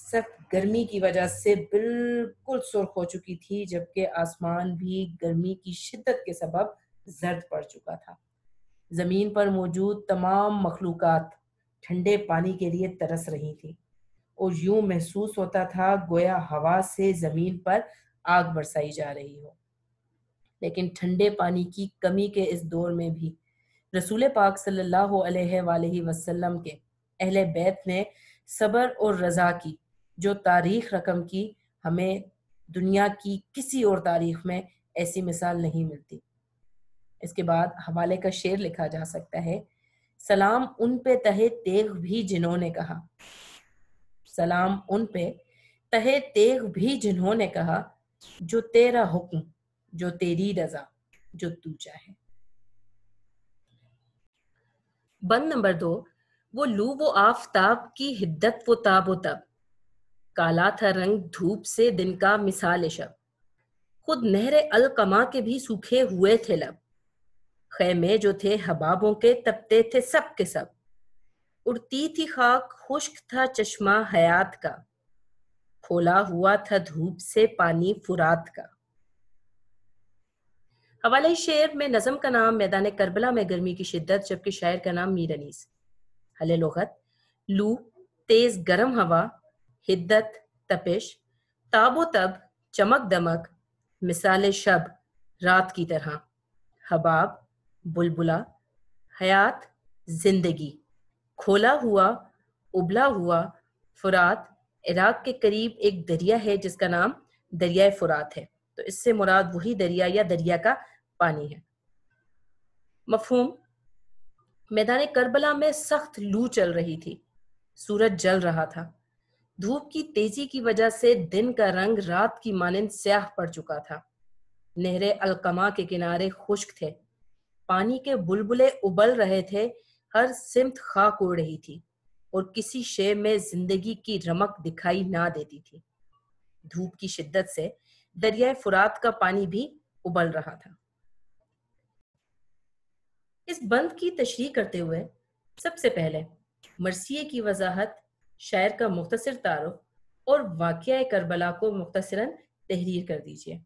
سخت گرمی کی وجہ سے بالکل سرخ ہو چکی تھی، جبکہ آسمان بھی گرمی کی شدت کے سبب زرد پڑ چکا تھا۔ زمین پر موجود تمام مخلوقات ٹھنڈے پانی کے لیے ترس رہی تھی، اور یوں محسوس ہوتا تھا گویا ہوا سے زمین پر آگ برسائی جا رہی ہو۔ لیکن ٹھنڈے پانی کی کمی کے اس دور میں بھی رسول پاک صلی اللہ علیہ وآلہ وسلم کے اہل بیت نے صبر اور رضا کی جو تاریخ رقم کی، ہمیں دنیا کی کسی اور تاریخ میں ایسی مثال نہیں ملتی۔ اس کے بعد حوالے کا شعر لکھا جا سکتا ہے: سلام ان پہ تہے تیغ بھی جنہوں نے کہا، سلام ان پہ تہے تیغ بھی جنہوں نے کہا، جو تیرا حکم، جو تیری رضا، جو تو چاہے۔ بند نمبر 2، وہ لو و آفتاب کی حدت و تاب و تب، کالا تھا رنگ دھوپ سے دن کا مثال شب، خود نہر القما کے بھی سوکھے ہوئے تھے لب، خیمے جو تھے حبابوں کے تپتے تھے سب کے سب، اڑتی تھی خاک خشک تھا چشمہ حیات کا، کھولا ہوا تھا دھوپ سے پانی فرات کا۔ حوالہ شعر میں نظم کا نام میدان کربلا میں گرمی کی شدت، جبکہ شاعر کا نام میر انیس۔ حل لغت: لو تیز گرم ہوا، حدت تپش، تاب و تب چمک دمک، مثال شب رات کی طرح، حباب بلبلا، حیات زندگی، کھولا ہوا ابلا ہوا۔ فرات عراق کے قریب ایک دریا ہے جس کا نام دریائے فرات ہے، تو اس سے مراد وہی دریا یا دریا کا پانی ہے۔ مفہوم: میدان کربلا میں سخت لو چل رہی تھی، سورج جل رہا تھا، دھوپ کی تیزی کی وجہ سے دن کا رنگ رات کی مانند سیاہ پڑ چکا تھا، نہر القما کے کنارے خشک تھے، پانی کے بلبلے ابل رہے تھے، ہر سمت خاک اڑ رہی تھی، اور کسی شے میں زندگی کی رمق دکھائی نہ دیتی تھی۔ دھوپ کی شدت سے دریائے فرات کا پانی بھی ابل رہا تھا۔ اس بند کی تشریح کرتے ہوئے سب سے پہلے مرثیے کی وضاحت، شاعر کا مختصر تعارف اور واقعہ کربلا کو مختصراً تحریر کر دیجیے۔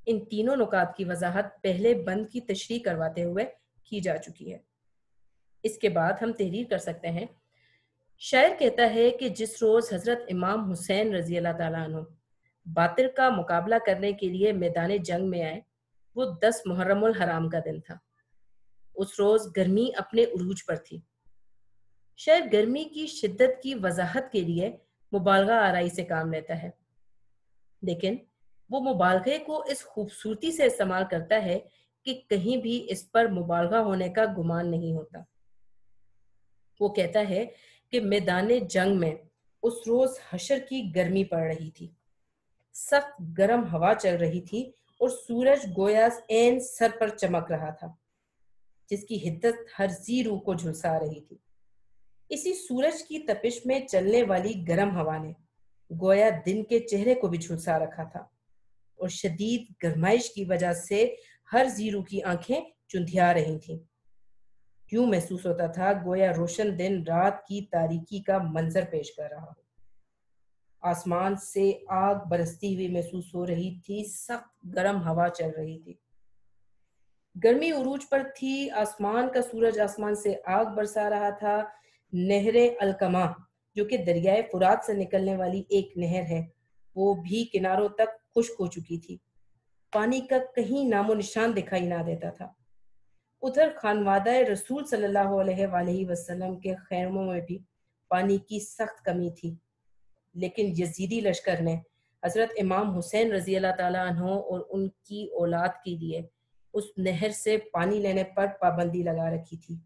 ان تینوں نکات کی وضاحت پہلے بند کی تشریح کرواتے ہوئے کی جا چکی ہے۔ اس کے بعد ہم تحریر کر سکتے ہیں۔ شاعر کہتا ہے کہ جس روز حضرت امام حسین رضی اللہ تعالیٰ عنہ باطل کا مقابلہ کرنے کے لیے میدان جنگ میں آئے، وہ 10 محرم الحرام کا دن تھا۔ اس روز گرمی اپنے عروج پر تھی۔ شاعر گرمی کی شدت کی وضاحت کے لیے مبالغہ آرائی سے کام لیتا ہے، لیکن وہ مبالغے کو اس خوبصورتی سے استعمال کرتا ہے کہ کہیں بھی اس پر مبالغہ ہونے کا گمان نہیں ہوتا۔ وہ کہتا ہے کہ میدان جنگ میں اس روز حشر کی گرمی پڑ رہی تھی، سخت گرم ہوا چل رہی تھی، اور سورج گویا عین سر پر چمک رہا تھا، جس کی حدت ہر ذی روح کو جھلسا رہی تھی۔ اسی سورج کی تپش میں چلنے والی گرم ہوا نے گویا دن کے چہرے کو بھی جھلسا رکھا تھا، اور شدید گرمائش کی وجہ سے ہر ذی روح کی آنکھیں چندھیا رہی تھیں۔ یوں محسوس ہوتا تھا گویا روشن دن رات کی تاریکی کا منظر پیش کر رہا ہو۔ آسمان سے آگ برستی ہوئی محسوس ہو رہی تھی، سخت گرم ہوا چل رہی تھی، گرمی عروج پر تھی، آسمان کا سورج آسمان سے آگ برسا رہا تھا۔ نہر القما جو کہ دریائے فرات سے نکلنے والی ایک نہر ہے، وہ بھی کناروں تک خشک ہو چکی تھی، پانی کا کہیں نام و نشان دکھائی نہ دیتا تھا۔ ادھر خانوادہ رسول صلی اللہ علیہ وآلہ وسلم کے خیموں میں بھی پانی کی سخت کمی تھی، لیکن یزیدی لشکر نے حضرت امام حسین رضی اللہ تعالیٰ عنہ اور ان کی اولاد کے لیے اس نہر سے پانی لینے پر پابندی لگا رکھی تھی۔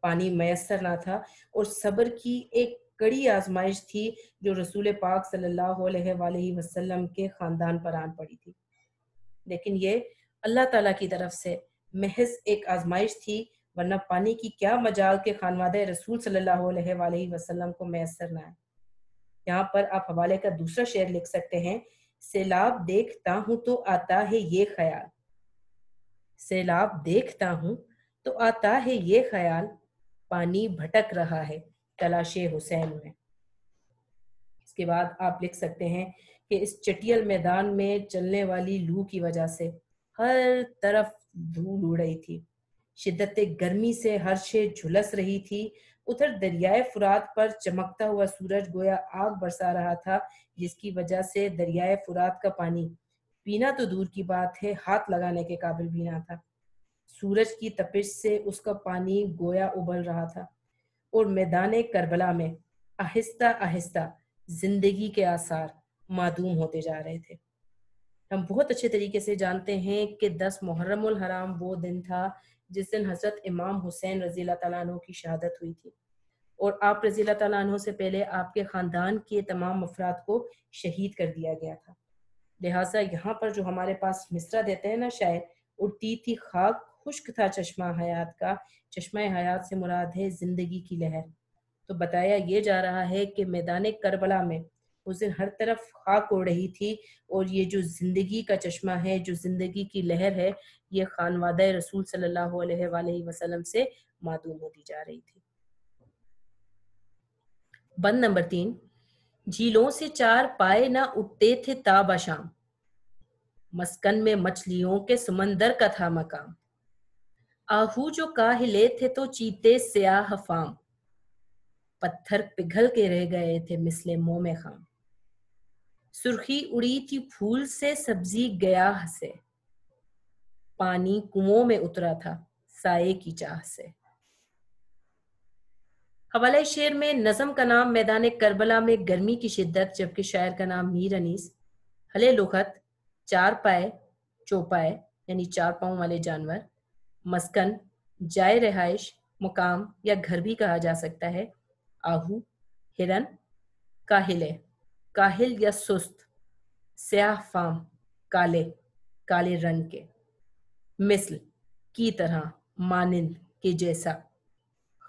پانی میسر نہ تھا، اور صبر کی ایک کڑی آزمائش تھی جو رسول پاک صلی اللہ علیہ وآلہ وسلم کے خاندان پر آن پڑی تھی، لیکن یہ اللہ تعالیٰ کی طرف سے محض ایک آزمائش تھی، ورنہ پانی کی کیا مجال کہ خانوادہ رسول صلی اللہ علیہ وآلہ وسلم کو میسر نہ آئے۔ یہاں پر آپ حوالے کا دوسرا شعر لکھ سکتے ہیں: سیلاب دیکھتا ہوں تو آتا ہے یہ خیال، سیلاب دیکھتا ہوں تو آتا ہے یہ خیال، پانی بھٹک رہا ہے تلاش حسین میں۔ اس کے بعد آپ لکھ سکتے ہیں کہ اس چٹیل میدان میں چلنے والی لو کی وجہ سے ہر طرف دھول اڑ رہی تھی، شدت گرمی سے ہر شے جھلس رہی تھی۔ ادھر دریائے فرات پر چمکتا ہوا سورج گویا آگ برسا رہا تھا، جس کی وجہ سے دریائے فرات کا پانی پینا تو دور کی بات ہے، ہاتھ لگانے کے قابل بھی نہ تھا۔ سورج کی تپش سے اس کا پانی گویا ابل رہا تھا، اور میدان کربلا میں آہستہ آہستہ زندگی کے آثار معدوم ہوتے جا رہے تھے۔ ہم بہت اچھے طریقے سے جانتے ہیں کہ 10 محرم الحرام وہ دن تھا جس دن حضرت امام حسین رضی اللہ تعالیٰ عنہ کی شہادت ہوئی تھی، اور آپ رضی اللہ تعالیٰ عنہ سے پہلے آپ کے خاندان کے تمام افراد کو شہید کر دیا گیا تھا۔ لہٰذا یہاں پر جو ہمارے پاس مصرع دیتے ہیں نا شاعر، اڑتی تھی خاک خشک تھا چشمہ حیات کا، چشمہ حیات سے مراد ہے زندگی کی لہر۔ تو بتایا یہ جا رہا ہے کہ میدان کربلا میں اس دن ہر طرف خاک اڑ رہی تھی، اور یہ جو زندگی کا چشمہ ہے، جو زندگی کی لہر ہے، یہ خانوادہ رسول صلی اللہ علیہ وآلہ وسلم سے معدوم ہوتی جا رہی تھی۔ بند نمبر 3، جھیلوں سے 4 پائے نہ اٹھتے تھے تابا شام، مسکن میں مچھلیوں کے سمندر کا تھا مقام، آہو جو کاہلے تھے تو چیتے سیاہ فام، پتھر پگھل کے رہ گئے تھے مثل موم خام، سرخی اڑی تھی پھول سے سبزی گیاہ سے، پانی کنووں میں اترا تھا سائے کی چاہ سے۔ حوالہ شعر میں نظم کا نام میدان کربلا میں گرمی کی شدت، جبکہ شاعر کا نام میر انیس۔ حلے لغت 4 پائے، چوپائے یعنی 4 پاؤں والے جانور، مسکن جائے رہائش، مقام یا گھر بھی کہا جا سکتا ہے، آہو ہرن، کاہلے کاہل یا سست، سیاہ فام کالے کالے رنگ کے، مثل کی طرح، مانند کے جیسا،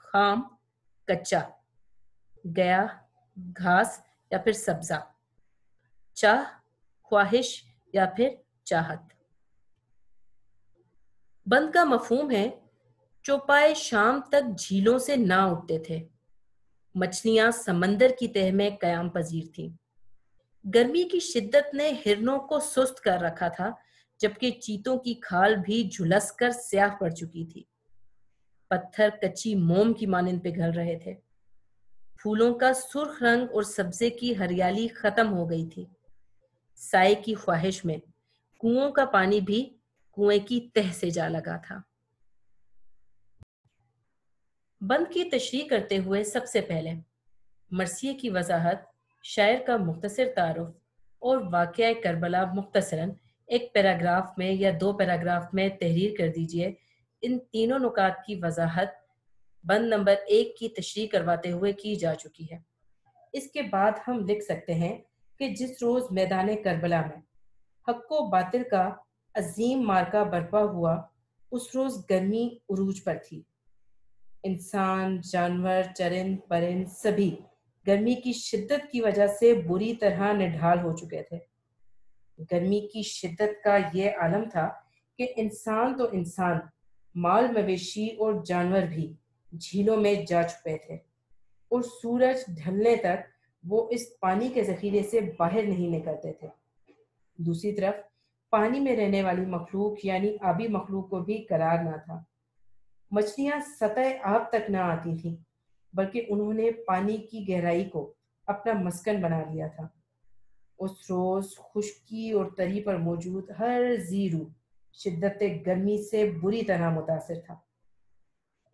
خام کچا، گیا گھاس یا پھر سبزہ، چاہ خواہش یا پھر چاہت۔ بند کا مفہوم ہے چوپائے شام تک جھیلوں سے نہ اٹھتے تھے، مچھلیاں سمندر کی تہ میں قیام پذیر تھیں، گرمی کی شدت نے ہرنوں کو سست کر رکھا تھا، جبکہ چیتوں کی کھال بھی جھلس کر سیاہ پڑ چکی تھی، پتھر کچی موم کی مانند پگھل رہے تھے، پھولوں کا سرخ رنگ اور سبزے کی ہریالی ختم ہو گئی تھی، سائے کی خواہش میں کنووں کا پانی بھی کنویں کی تہ سے جا لگا تھا۔ بند کی تشریح کرتے ہوئے سب سے پہلے مرثیے کی وضاحت، شاعر کا مختصر تعارف اور واقعہ کربلا مختصراً ایک پیراگراف میں یا 2 پیراگراف میں تحریر کر دیجئے۔ ان تینوں نکات کی وضاحت بند نمبر 1 کی تشریح کرواتے ہوئے کی جا چکی ہے۔ اس کے بعد ہم لکھ سکتے ہیں کہ جس روز میدان کربلا میں حق و باطل کا عظیم معرکہ برپا ہوا، اس روز گرمی عروج پر تھی، انسان، جانور، چرند پرند سبھی گرمی کی شدت کی وجہ سے بری طرح نڈھال ہو چکے تھے۔ گرمی کی شدت کا یہ عالم تھا کہ انسان تو انسان، مال مویشی اور جانور بھی جھیلوں میں جا چھپے تھے، اور سورج ڈھلنے تک وہ اس پانی کے ذخیرے سے باہر نہیں نکلتے تھے۔ دوسری طرف پانی میں رہنے والی مخلوق یعنی آبی مخلوق کو بھی قرار نہ تھا۔ مچھلیاں سطح آب تک نہ آتی تھیں، بلکہ انہوں نے پانی کی گہرائی کو اپنا مسکن بنا لیا تھا۔ اس روز خشکی اور تری پر موجود ہر ذی روح شدت گرمی سے بری طرح متاثر تھا۔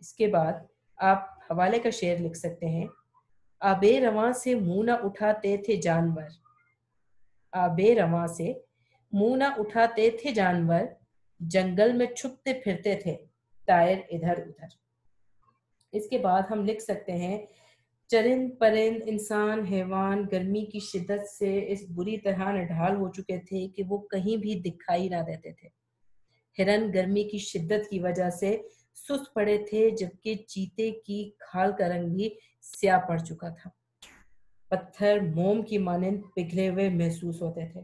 اس کے بعد آپ حوالے کا شعر لکھ سکتے ہیں، آبے رواں سے منہ نہ اٹھاتے تھے جانور، آبے رواں سے منہ نہ اٹھاتے تھے جانور، جنگل میں چھپتے پھرتے تھے طائر ادھر ادھر۔ اس کے بعد ہم لکھ سکتے ہیں، چرند پرند انسان حیوان گرمی کی شدت سے اس بری طرح نڈھال ہو چکے تھے کہ وہ کہیں بھی دکھائی نہ دیتے تھے۔ ہرن گرمی کی شدت کی وجہ سے سست پڑے تھے، جبکہ چیتے کی کھال کا رنگ بھی سیاہ پڑ چکا تھا، پتھر موم کی مانند پگھلے ہوئے محسوس ہوتے تھے۔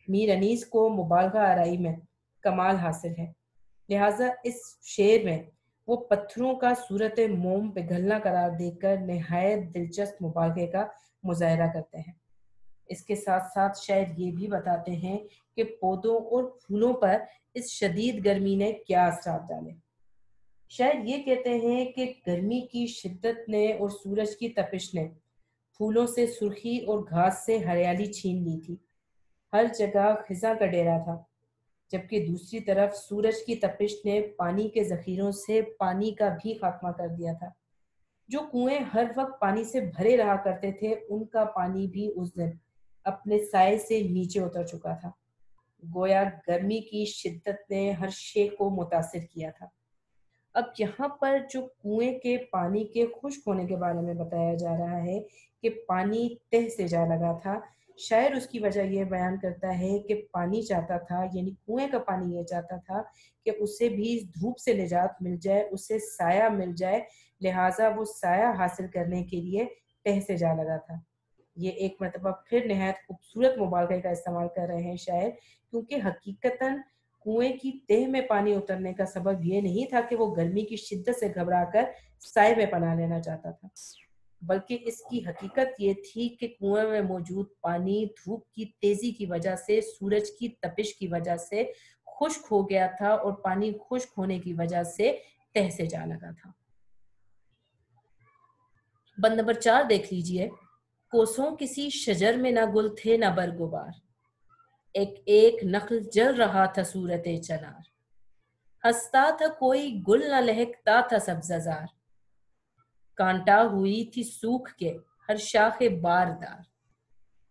میر انیس کو مبالغہ آرائی میں کمال حاصل ہے، لہٰذا اس شعر میں وہ پتھروں کا صورت موم پگھلنا قرار دے کر نہایت دلچسپ مبالغے کا مظاہرہ کرتے ہیں۔ اس کے ساتھ ساتھ شاعر یہ بھی بتاتے ہیں کہ پودوں اور پھولوں پر اس شدید گرمی نے کیا اثرات ڈالے۔ شاعر یہ کہتے ہیں کہ گرمی کی شدت نے اور سورج کی تپش نے پھولوں سے سرخی اور گھاس سے ہریالی چھین لی تھی۔ ہر جگہ خزاں کا ڈیرا تھا، جبکہ دوسری طرف سورج کی تپش نے پانی کے ذخیروں سے پانی کا بھی خاتمہ کر دیا تھا۔ جو کنویں ہر وقت پانی سے بھرے رہا کرتے تھے، ان کا پانی بھی اس دن اپنے سائے سے نیچے اتر چکا تھا۔ گویا گرمی کی شدت نے ہر شے کو متاثر کیا تھا۔ اب یہاں پر جو کنویں کے پانی کے خشک ہونے کے بارے میں بتایا جا رہا ہے کہ پانی تہہ سے جا لگا تھا، شاعر اس کی وجہ یہ بیان کرتا ہے کہ پانی چاہتا تھا، یعنی کنویں کا پانی یہ چاہتا تھا کہ اسے بھی دھوپ سے نجات مل جائے، اسے سایہ مل جائے، لہٰذا وہ سایہ حاصل کرنے کے لیے تہہ سے جا لگا تھا۔ یہ ایک مرتبہ پھر نہایت خوبصورت مبالغے کا استعمال کر رہے ہیں شاعر، کیونکہ حقیقتاً کنویں کی تہہ میں پانی اترنے کا سبب یہ نہیں تھا کہ وہ گرمی کی شدت سے گھبرا کر سائے میں پناہ لینا چاہتا تھا، بلکہ اس کی حقیقت یہ تھی کہ کنویں میں موجود پانی دھوپ کی تیزی کی وجہ سے، سورج کی تپش کی وجہ سے خشک ہو گیا تھا، اور پانی خشک ہونے کی وجہ سے تہہ سے جا لگا تھا۔ بند نمبر 4 دیکھ لیجئے۔ کوسوں کسی شجر میں نہ گل تھے نہ برگبار، ایک ایک نخل جل رہا تھا صورت چنار، ہنستا تھا کوئی گل نہ لہکتا تھا سبزہ زار، کانٹا ہوئی تھی سوکھ کے ہر شاخ باردار،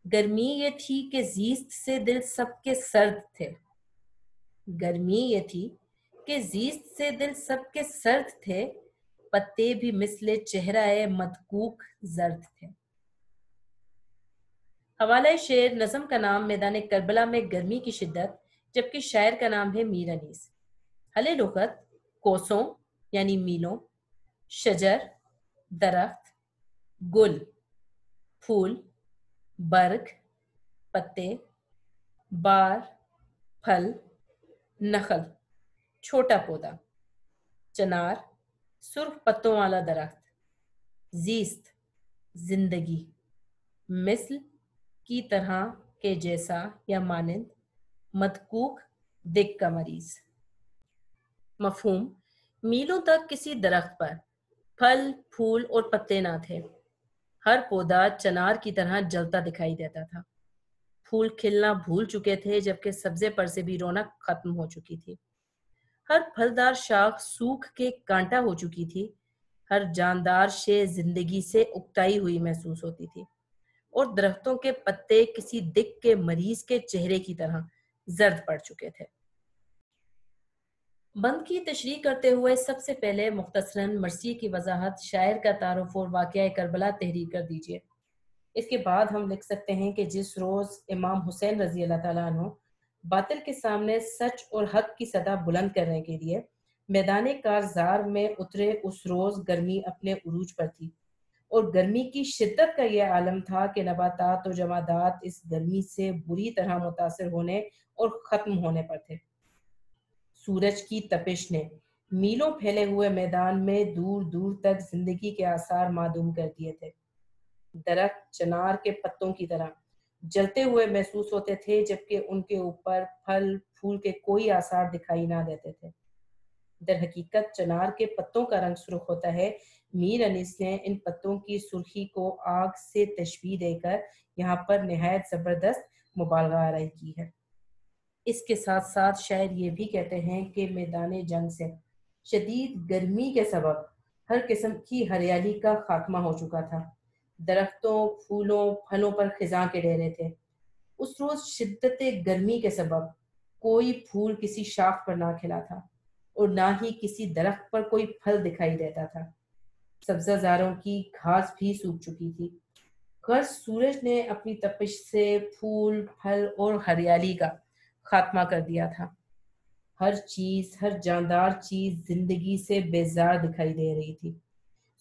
گرمی یہ تھی کہ زیست سے دل سب کے سرد تھے، گرمی یہ تھی کہ زیست سے دل سب کے سرد تھے، پتے بھی مثل چہرہ مدکوک زرد تھے۔ حوالہ شعر، نظم کا نام میدان کربلا میں گرمی کی شدت، جبکہ شاعر کا نام ہے میر انیس۔ حل لغت: کوسوں یعنی میلوں، شجر درخت، گل پھول، برگ پتے، بار پھل، نخل چھوٹا پودا، چنار سرخ پتوں والا درخت، زیست زندگی، مثل کی طرح کے جیسا یا مانند، مدکوک دگ کا مریض۔ مفہوم: میلوں تک کسی درخت پر پھل، پھول اور پتے نہ تھے، ہر پودا چنار کی طرح جلتا دکھائی دیتا تھا، پھول کھلنا بھول چکے تھے جبکہ سبزے پر سے بھی رونق ختم ہو چکی تھی، ہر پھلدار شاخ سوکھ کے کانٹا ہو چکی تھی، ہر جاندار شے زندگی سے اکتائی ہوئی محسوس ہوتی تھی، اور درختوں کے پتے کسی دگ کے مریض کے چہرے کی طرح زرد پڑ چکے تھے۔ بند کی تشریح کرتے ہوئے سب سے پہلے مختصراً مرثیے کی وضاحت، شاعر کا تعارف اور واقعہ کربلا تحریر کر دیجیے۔ اس کے بعد ہم لکھ سکتے ہیں کہ جس روز امام حسین رضی اللہ تعالیٰ عنہ باطل کے سامنے سچ اور حق کی صدا بلند کرنے کے لیے میدان کارزار میں اترے، اس روز گرمی اپنے عروج پر تھی، اور گرمی کی شدت کا یہ عالم تھا کہ نباتات و جمادات اس گرمی سے بری طرح متاثر ہونے اور ختم ہونے پر تھے۔ سورج کی تپش نے میلوں پھیلے ہوئے میدان میں دور دور تک زندگی کے آثار معدوم کر دیے تھے۔ درخت چنار کے پتوں کی طرح جلتے ہوئے محسوس ہوتے تھے، جبکہ ان کے اوپر پھل پھول کے کوئی آثار دکھائی نہ دیتے تھے۔ در حقیقت چنار کے پتوں کا رنگ سرخ ہوتا ہے۔ میر انیس نے ان پتوں کی سرخی کو آگ سے تشبیہ دے کر یہاں پر نہایت زبردست مبالغہ آرائی کی ہے۔ اس کے ساتھ ساتھ شاعر یہ بھی کہتے ہیں کہ میدان جنگ سے شدید گرمی کے سبب ہر قسم کی ہریالی کا خاتمہ ہو چکا تھا، درختوں، پھولوں، پھلوں پر خزاں کے ڈیرے تھے۔ اس روز شدت گرمی کے سبب کوئی پھول کسی شاخ پر نہ کھلا تھا، اور نہ ہی کسی درخت پر کوئی پھل دکھائی دیتا تھا۔ سبزہ زاروں کی گھاس بھی سوکھ چکی تھی۔ غرض سورج نے اپنی تپش سے پھول، پھل اور ہریالی کا خاتمہ کر دیا تھا۔ ہر چیز، ہر جاندار چیز زندگی سے بیزار دکھائی دے رہی تھی۔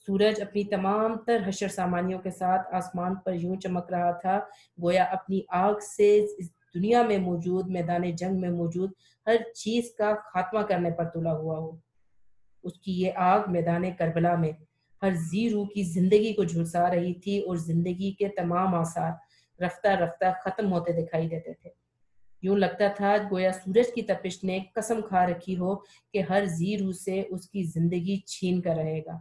سورج اپنی تمام تر حشر سامانیوں کے ساتھ آسمان پر یوں چمک رہا تھا گویا اپنی آگ سے اس دنیا میں موجود، میدان جنگ میں موجود ہر چیز کا خاتمہ کرنے پر تلا ہوا ہو۔ اس کی یہ آگ میدان کربلا میں ہر ذی روح کی زندگی کو جھلسا رہی تھی اور زندگی کے تمام آثار رفتہ رفتہ ختم ہوتے دکھائی دیتے تھے۔ یوں لگتا تھا گویا سورج کی تپش نے قسم کھا رکھی ہو کہ ہر ذی روح سے اس کی زندگی چھین کر رہے گا۔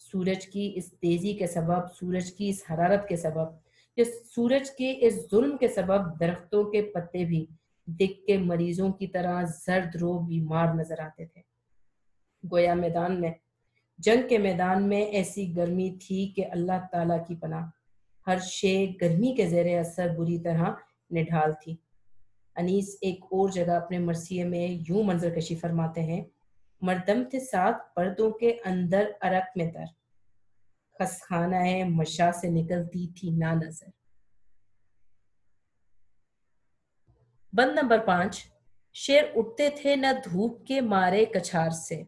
سورج کی اس تیزی کے سبب، سورج کی اس حرارت کے سبب، یا سورج کے اس ظلم کے سبب درختوں کے پتے بھی دکھ کے مریضوں کی طرح زرد رو بیمار نظر آتے تھے۔ گویا میدان میں، جنگ کے میدان میں ایسی گرمی تھی کہ اللہ تعالیٰ کی پناہ، ہر شے گرمی کے زیر اثر بری طرح نڈھال تھی۔ انیس ایک اور جگہ اپنے مرثیے میں یوں منظر کشی فرماتے ہیں: مردم تھے سات پردوں کے اندر عرق میں تر، خسخانہ مشاع سے نکلتی تھی نا نظر۔ بند نمبر 5، شیر اٹھتے تھے نہ دھوپ کے مارے کچھار سے،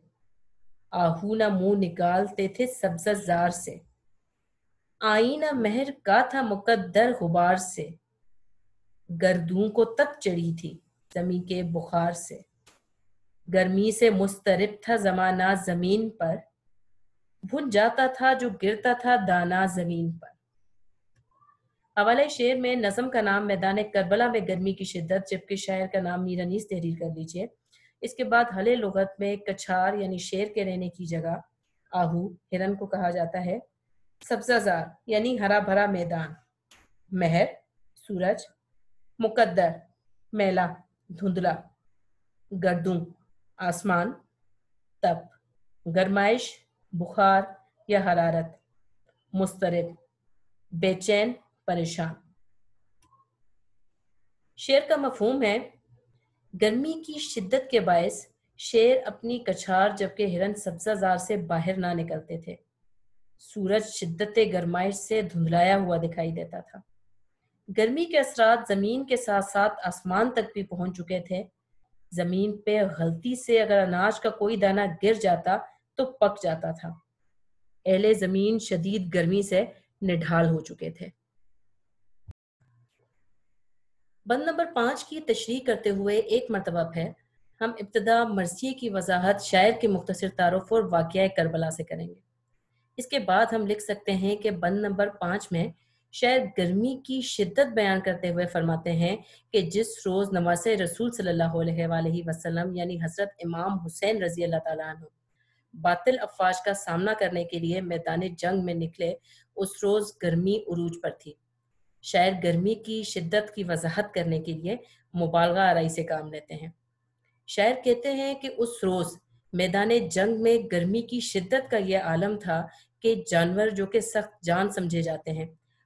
آہو نہ منہ نکالتے تھے سبزہ زار سے، آئینہ مہر کا تھا مقدر غبار سے، گردوں کو تپ چڑھی تھی زمیں کے بخار سے، گرمی سے مضطرب تھا زمانہ زمین پر، بھن جاتا تھا جو گرتا تھا دانہ زمین پر۔ حوالہ شعر میں نظم کا نام میدان کربلا میں گرمی کی شدت، جبکہ شاعر کا نام میر انیس تحریر کر لیجئے۔ اس کے بعد حل لغت میں کچھار یعنی شیر کے رہنے کی جگہ آہو ہرن کو کہا جاتا ہے، سبزہ زار یعنی ہرا بھرا میدان، مہر سورج، مقدر میلا دھندلا، گردوں آسمان، تپ گرمائش بخار یا حرارت، مضطرب بے چین پریشان۔ شیر کا مفہوم ہے: گرمی کی شدت کے باعث شیر اپنی کچھار جبکہ ہرن سبزہ زار سے باہر نہ نکلتے تھے۔ سورج شدت گرمائش سے دھندلایا ہوا دکھائی دیتا تھا۔ گرمی کے اثرات زمین کے ساتھ ساتھ آسمان تک بھی پہنچ چکے تھے۔ زمین پہ غلطی سے اگر اناج کا کوئی دانہ گر جاتا تو پک جاتا تھا۔ اہل زمین شدید گرمی سے نڈھال ہو چکے تھے۔ بند نمبر 5 کی تشریح کرتے ہوئے ایک مرتبہ پھر ہم ابتدا مرثیے کی وضاحت شاعر کے مختصر تعارف اور واقعہ کربلا سے کریں گے۔ اس کے بعد ہم لکھ سکتے ہیں کہ بند نمبر 5 میں شاعر گرمی کی شدت بیان کرتے ہوئے فرماتے ہیں کہ جس روز نواسۂ رسول صلی اللہ علیہ وآلہ وسلم یعنی حضرت امام حسین رضی اللہ تعالیٰ عنہ باطل افواج کا سامنا کرنے کے لیے میدان جنگ میں نکلے، اس روز گرمی عروج پر تھی۔ شاعر گرمی کی شدت کی وضاحت کرنے کے لیے مبالغہ آرائی سے کام لیتے ہیں۔ شاعر کہتے ہیں کہ اس روز میدان جنگ میں گرمی کی شدت کا یہ عالم تھا کہ جانور جو کہ سخت جان سمجھے جاتے ہیں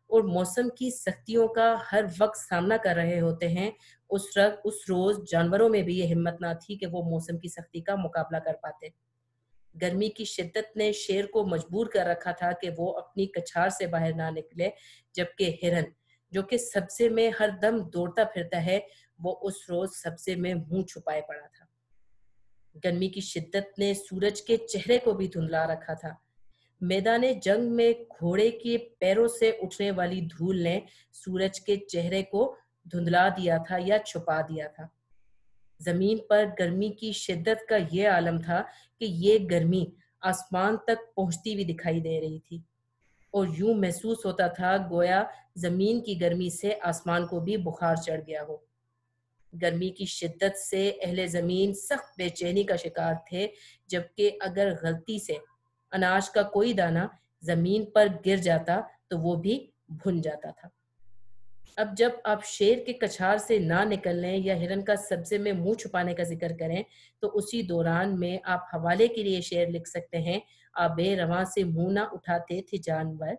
اور موسم کی سختیوں کا ہر وقت سامنا کر رہے ہوتے ہیں، اس روز جانوروں میں بھی یہ ہمت نہ تھی کہ وہ موسم کی سختی کا مقابلہ کر پاتے۔ گرمی کی شدت نے شیر کو مجبور کر رکھا تھا کہ وہ اپنی کچھار سے باہر نہ نکلے، جبکہ ہرن جو کہ سبزے میں ہر دم دوڑتا پھرتا ہے، وہ اس روز سبزے میں منہ چھپائے پڑا تھا۔ گرمی کی شدت نے سورج کے چہرے کو بھی دھندلا رکھا تھا۔ میدان جنگ میں گھوڑے کے پیروں سے اٹھنے والی دھول نے سورج کے چہرے کو دھندلا دیا تھا یا چھپا دیا تھا۔ زمین پر گرمی کی شدت کا یہ عالم تھا کہ یہ گرمی آسمان تک پہنچتی ہوئی دکھائی دے رہی تھی، اور یوں محسوس ہوتا تھا گویا زمین کی گرمی سے آسمان کو بھی بخار چڑھ گیا ہو۔ گرمی کی شدت سے اہل زمین سخت بے چینی کا شکار تھے، جبکہ اگر غلطی سے اناج کا کوئی دانہ زمین پر گر جاتا تو وہ بھی بھن جاتا تھا۔ اب جب آپ شیر کے کچھار سے نہ نکلنے یا ہرن کا سبزے میں منہ چھپانے کا ذکر کریں تو اسی دوران میں آپ حوالے کے لیے شعر لکھ سکتے ہیں: آبے رواں سے منہ نہ اٹھاتے تھے جانور،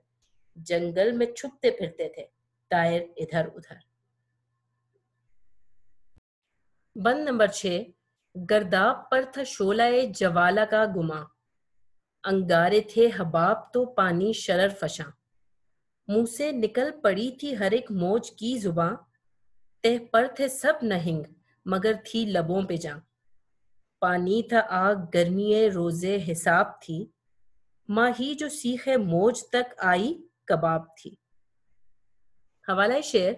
جنگل میں چھپتے پھرتے تھے طائر ادھر ادھر۔ بند نمبر 6، گرداب پر تھا شعلہ جوالہ کا گماں، انگارے تھے حباب تو پانی شرر فشاں، منہ سے نکل پڑی تھی ہر ایک موج کی زباں، تہ پر تھے سب نہنگ مگر تھی لبوں پہ جاں، پانی تھا آگ گرمی روز حساب تھی، ماہی جو سیخ موج تک آئی کباب تھی۔ حوالہ شعر،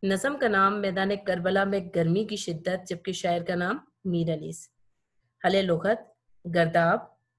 نظم کا نام میدان کربلا میں گرمی کی شدت، جبکہ شاعر کا نام میر انیس۔ حل لغت: گرداب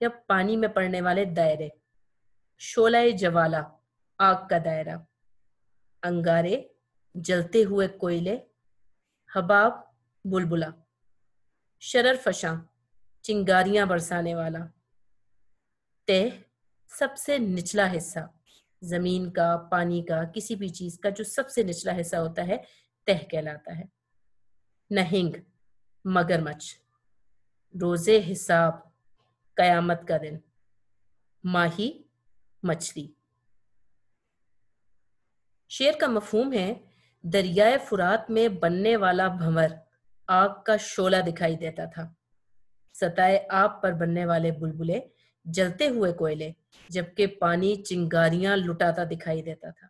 یا پانی میں پڑنے والے دائرے، شعلہ جوالا آگ کا دائرہ، انگارے جلتے ہوئے کوئلے، حباب بلبلا، شرر فشاں چنگاریاں برسانے والا، تہ سب سے نچلا حصہ، زمین کا، پانی کا، کسی بھی چیز کا جو سب سے نچلا حصہ ہوتا ہے تہ کہلاتا ہے، نہنگ مگرمچھ، روزے حساب قیامت کا دن، ماہی مچھلی۔ شعر کا مفہوم ہے دریائے فرات میں بننے والا بھنور آگ کا شعلہ دکھائی دیتا تھا، سطح آب پر بننے والے بلبلے جلتے ہوئے کوئلے، جبکہ پانی چنگاریاں لٹاتا دکھائی دیتا تھا۔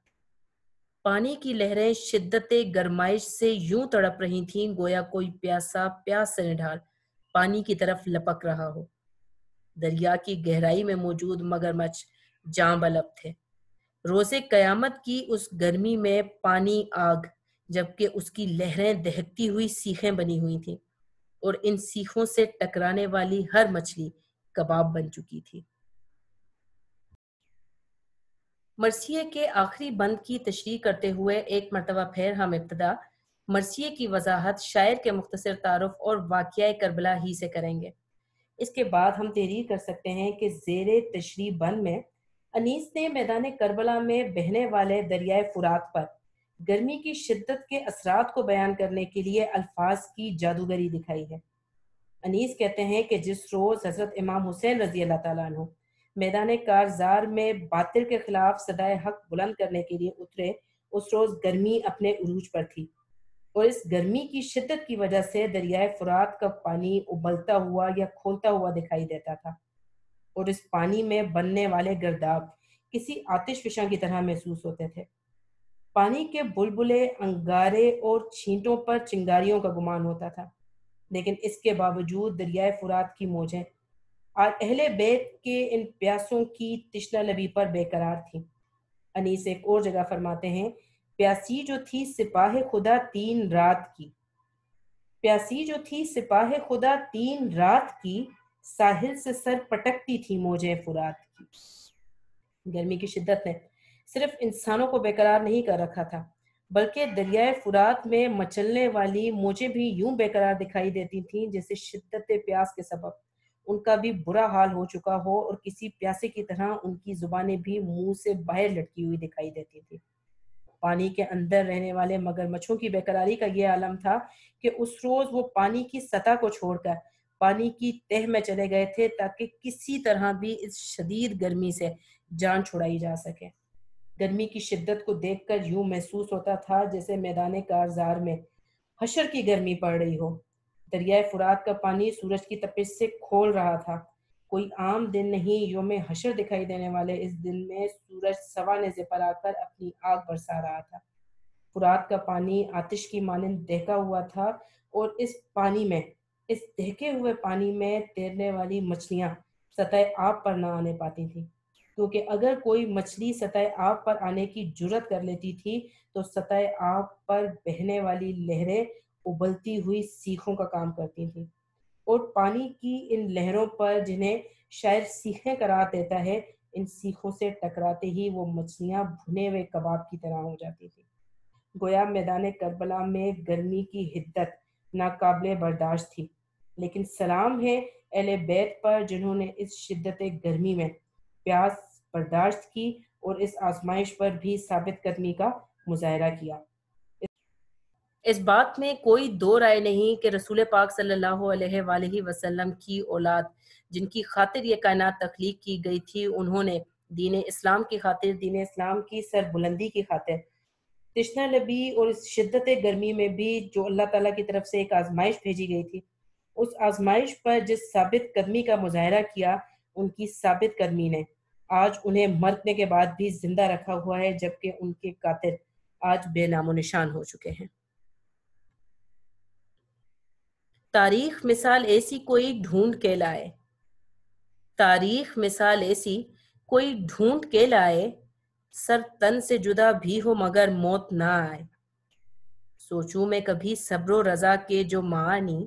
پانی کی لہریں شدت گرمائش سے یوں تڑپ رہی تھیں گویا کوئی پیاسا پیاس سے نڈھال پانی کی طرف لپک رہا ہو۔ دریا کی گہرائی میں موجود مگرمچھ جاں بلب تھے، روزے قیامت کی اس گرمی میں پانی آگ، جبکہ اس کی لہریں دہکتی ہوئی سیخیں بنی ہوئی تھیں، اور ان سیخوں سے ٹکرانے والی ہر مچھلی کباب بن چکی تھی۔ مرثیے کے آخری بند کی تشریح کرتے ہوئے ایک مرتبہ پھر ہم ابتدا مرثیے کی وضاحت شاعر کے مختصر تعارف اور واقعہ کربلا ہی سے کریں گے۔ اس کے بعد ہم تحریر کر سکتے ہیں کہ زیر تشریح بند میں انیس نے میدان کربلا میں بہنے والے دریائے فرات پر گرمی کی شدت کے اثرات کو بیان کرنے کے لیے الفاظ کی جادوگری دکھائی ہے۔ انیس کہتے ہیں کہ جس روز حضرت امام حسین رضی اللہ تعالیٰ عنہ میدان کارزار میں باطل کے خلاف صدائے حق بلند کرنے کے لیے اترے، اس روز گرمی اپنے عروج پر تھی، اور اس گرمی کی شدت کی وجہ سے دریائے فرات کا پانی ابلتا ہوا یا کھولتا ہوا دکھائی دیتا تھا، اور اس پانی میں بننے والے گرداب کسی آتش فشاں کی طرح محسوس ہوتے تھے۔ پانی کے بلبلے، انگارے اور چھینٹوں پر چنگاریوں کا گمان ہوتا تھا، لیکن اس کے باوجود دریائے فرات کی موجیں اہل بیت کے ان پیاسوں کی تشنہ لبی پر بے قرار تھیں۔ انیس ایک اور جگہ فرماتے ہیں، پیاسی جو تھی سپاہ خدا 3 رات کی، پیاسی جو تھی سپاہ خدا 3 رات کی، ساحل سے سر پٹکتی تھی موجیں فرات کی۔ گرمی کی شدت نے صرف انسانوں کو بے قرار نہیں کر رکھا تھا، بلکہ دریائے فرات میں مچلنے والی موجیں بھی یوں بے قرار دکھائی دیتی تھیں جیسے شدت پیاس کے سبب ان کا بھی برا حال ہو چکا ہو، اور کسی پیاسے کی طرح ان کی زبانیں بھی منہ سے باہر لٹکی ہوئی دکھائی دیتی تھی۔ پانی کے اندر رہنے والے مگرمچھوں کی بے قراری کا یہ عالم تھا کہ اس روز وہ پانی کی سطح کو چھوڑ کر پانی کی تہ میں چلے گئے تھے تاکہ کسی طرح بھی اس شدید گرمی سے جان چھڑائی جا سکے۔ گرمی کی شدت کو دیکھ کر یوں محسوس ہوتا تھا جیسے میدان کارزار میں حشر کی گرمی پڑ رہی ہو۔ دریائے فرات کا پانی سورج کی تپش سے کھول رہا تھا۔ کوئی عام دن نہیں، یوم حشر دکھائی دینے والے اس دن میں سورج سوا نیزے پر آ کر اپنی آگ برسا رہا تھا۔ فرات کا پانی آتش کی مانند دہکا ہوا تھا، اور اس پانی میں، اس دہکے ہوئے پانی میں تیرنے والی مچھلیاں سطح آب پر نہ آنے پاتی تھیں، کیونکہ اگر کوئی مچھلی سطح آب پر آنے کی جرات کر لیتی تھی تو سطح آب پر بہنے والی لہریں ابلتی ہوئی سیخوں کا کام کرتی تھیں، اور پانی کی ان لہروں پر، جنہیں شاعر سیخیں قرار دیتا ہے، ان سیخوں سے ٹکراتے ہی وہ مچھلیاں بھنے ہوئے کباب کی طرح ہو جاتی تھی۔ گویا میدان کربلا میں گرمی کی حدت ناقابل برداشت تھی، لیکن سلام ہے اہل بیت پر جنہوں نے اس شدت گرمی میں پیاس برداشت کی اور اس آزمائش پر بھی ثابت قدمی کا مظاہرہ کیا۔ اس بات میں کوئی دو رائے نہیں کہ رسول پاک صلی اللہ علیہ وآلہ وسلم کی اولاد جن کی خاطر یہ کائنات تخلیق کی گئی تھی، انہوں نے دین اسلام کی خاطر، دین اسلام کی سربلندی کی خاطر تشنہ لبی اور اس شدت گرمی میں بھی جو اللہ تعالیٰ کی طرف سے ایک آزمائش بھیجی گئی تھی، اس آزمائش پر جس ثابت قدمی کا مظاہرہ کیا، ان کی ثابت قدمی نے آج انہیں مرنے کے بعد بھی زندہ رکھا ہوا ہے، جبکہ ان کے قاتل آج بے نام و نشان ہو چکے ہیں۔ تاریخ مثال ایسی کوئی ڈھونڈ کے لائے، تاریخ مثال ایسی کوئی ڈھونڈ کے لائے، سر تن سے جدا بھی ہو مگر موت نہ آئے۔ سوچوں میں کبھی صبر و رضا کے جو معانی،